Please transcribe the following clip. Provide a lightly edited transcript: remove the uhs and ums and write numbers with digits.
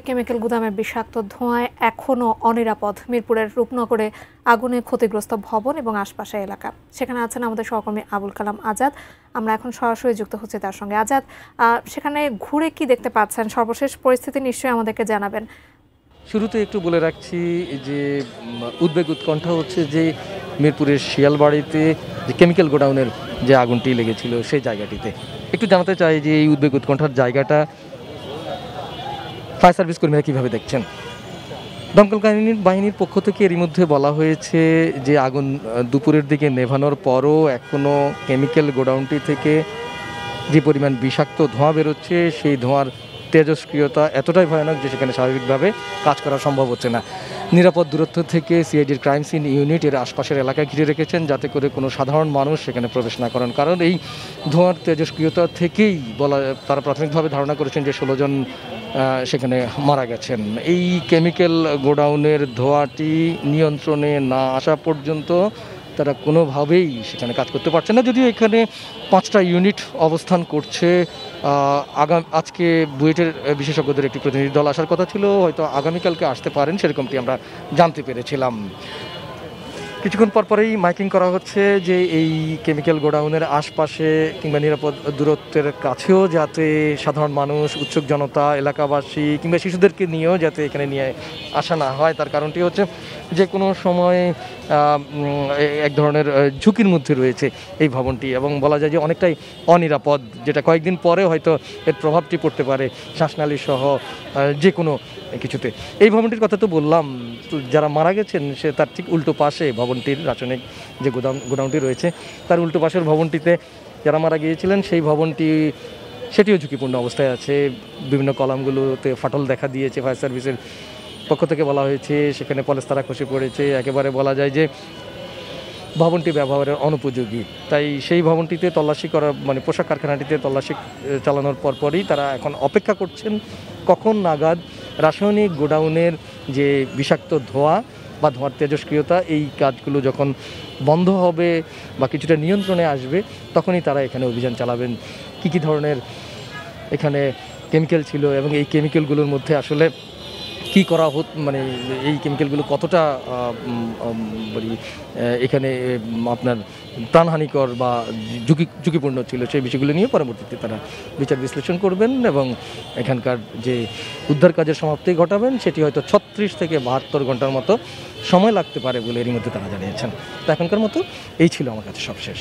Chemical গুদামের বিষাক্ত ধোঁয়ায় এখনও অনিরাপদ মিরপুরের রূপনগরে আগুনে ক্ষতিগ্রস্ত ভবন এবং আশপাশের এলাকা। সেখানে আছেন আমাদের সহকর্মী আবুল কালাম আজাদ। আমরা এখন সরাসরি যুক্ত হচ্ছি তার সঙ্গে। আজাদ, সেখানে ঘুরে কি দেখতে পাচ্ছেন? সর্বশেষ পরিস্থিতি নিশ্চয়ই আমাদেরকে জানাবেন। শুরুতে একটু বলে রাখছি যে উদ্বেগ উৎকণ্ঠা হচ্ছে যে মিরপুরের শিয়ালবাড়িতে যে কেমিক্যাল গোডাউনের যে আগুনটি লেগেছিল সেই জায়গাটিতে একটু জানাতে চাই যে এই উদ্বেগ উৎকণ্ঠার জায়গাটা ফায়ার সার্ভিস কর্মীরা কীভাবে দেখছেন। দমকল বাহিনীর পক্ষ থেকে এরই মধ্যে বলা হয়েছে যে আগুন দুপুরের দিকে নেভানোর পরও এখনও কেমিক্যাল গোডাউনটি থেকে যে পরিমাণ বিষাক্ত ধোঁয়া বেরোচ্ছে সেই ধোঁয়ার তেজস্ক্রিয়তা এতটাই ভয়ানক যে সেখানে স্বাভাবিকভাবে কাজ করা সম্ভব হচ্ছে না। নিরাপদ দূরত্ব থেকে সিআইডির ক্রাইম সিন ইউনিট এর আশপাশের এলাকায় ঘিরে রেখেছেন যাতে করে কোনো সাধারণ মানুষ সেখানে প্রবেশ না করেন, কারণ এই ধোঁয়ার তেজস্ক্রিয়তা থেকেই তারা প্রাথমিকভাবে ধারণা করেছেন যে 16 জন সেখানে মারা গেছেন। এই কেমিক্যাল গোডাউনের ধোঁয়াটি নিয়ন্ত্রণে না আসা পর্যন্ত তারা কোনোভাবেই সেখানে কাজ করতে পারছে না। যদিও এখানে 5টা ইউনিট অবস্থান করছে। আজকে বুয়েটের বিশেষজ্ঞদের একটি প্রতিনিধি দল আসার কথা ছিল, হয়তো আগামীকালকে আসতে পারেন সেরকমটি আমরা জানতে পেরেছিলাম। কিছুক্ষণ পরপরেই মাইকিং করা হচ্ছে যে এই কেমিক্যাল গোডাউনের আশপাশে কিংবা নিরাপদ দূরত্বের কাছেও যাতে সাধারণ মানুষ, উৎসুক জনতা, এলাকাবাসী কিংবা শিশুদেরকে নিয়েও যাতে এখানে নিয়ে আসা না হয়। তার কারণটি হচ্ছে যে কোনো সময় এক ধরনের ঝুঁকির মধ্যে রয়েছে এই ভবনটি এবং বলা যায় যে অনেকটাই অনিরাপদ, যেটা কয়েকদিন পরে হয়তো এর প্রভাবটি পড়তে পারে শ্বাসনালী সহ যে কোনো কিছুতে। এই ভবনটির কথা তো বললাম, যারা মারা গেছেন সে তার ঠিক উল্টো পাশে ভবনটির রাসায়নিক যে গোডাউনটি রয়েছে তার উল্টো পাশের ভবনটিতে যারা মারা গিয়েছিলেন সেই ভবনটি সেটিও ঝুঁকিপূর্ণ অবস্থায় আছে। বিভিন্ন কলামগুলোতে ফাটল দেখা দিয়েছে। ফায়ার সার্ভিসের পক্ষ থেকে বলা হয়েছে সেখানে পলেস্তারা খসে পড়েছে, একেবারে বলা যায় যে ভবনটি ব্যবহারের অনুপযোগী। তাই সেই ভবনটিতে তল্লাশি করা পোশাক কারখানাটিতে তল্লাশি চালানোর পরপরই তারা এখন অপেক্ষা করছেন কখন নাগাদ রাসায়নিক গোডাউনের যে বিষাক্ত ধোঁয়া বা ধোঁয়ার তেজস্ক্রিয়তা এই কাজগুলো যখন বন্ধ হবে বা কিছুটা নিয়ন্ত্রণে আসবে তখনই তারা এখানে অভিযান চালাবেন। কী ধরনের এখানে কেমিক্যাল ছিল এবং এই কেমিক্যালগুলোর মধ্যে আসলে কি করা এই কেমিক্যালগুলো কতটা এখানে আপনার প্রাণহানিকর বা ঝুঁকিপূর্ণ ছিল সেই বিষয়গুলো নিয়ে পরবর্তীতে তারা বিচার বিশ্লেষণ করবেন এবং এখানকার যে উদ্ধার কাজের সমাপ্তি ঘটাবেন সেটি হয়তো 36 থেকে 72 ঘন্টার মতো সময় লাগতে পারে বলে এরই মধ্যে তারা জানিয়েছেন। তো এখনকার মতো এই ছিল আমার কাছে সবশেষ।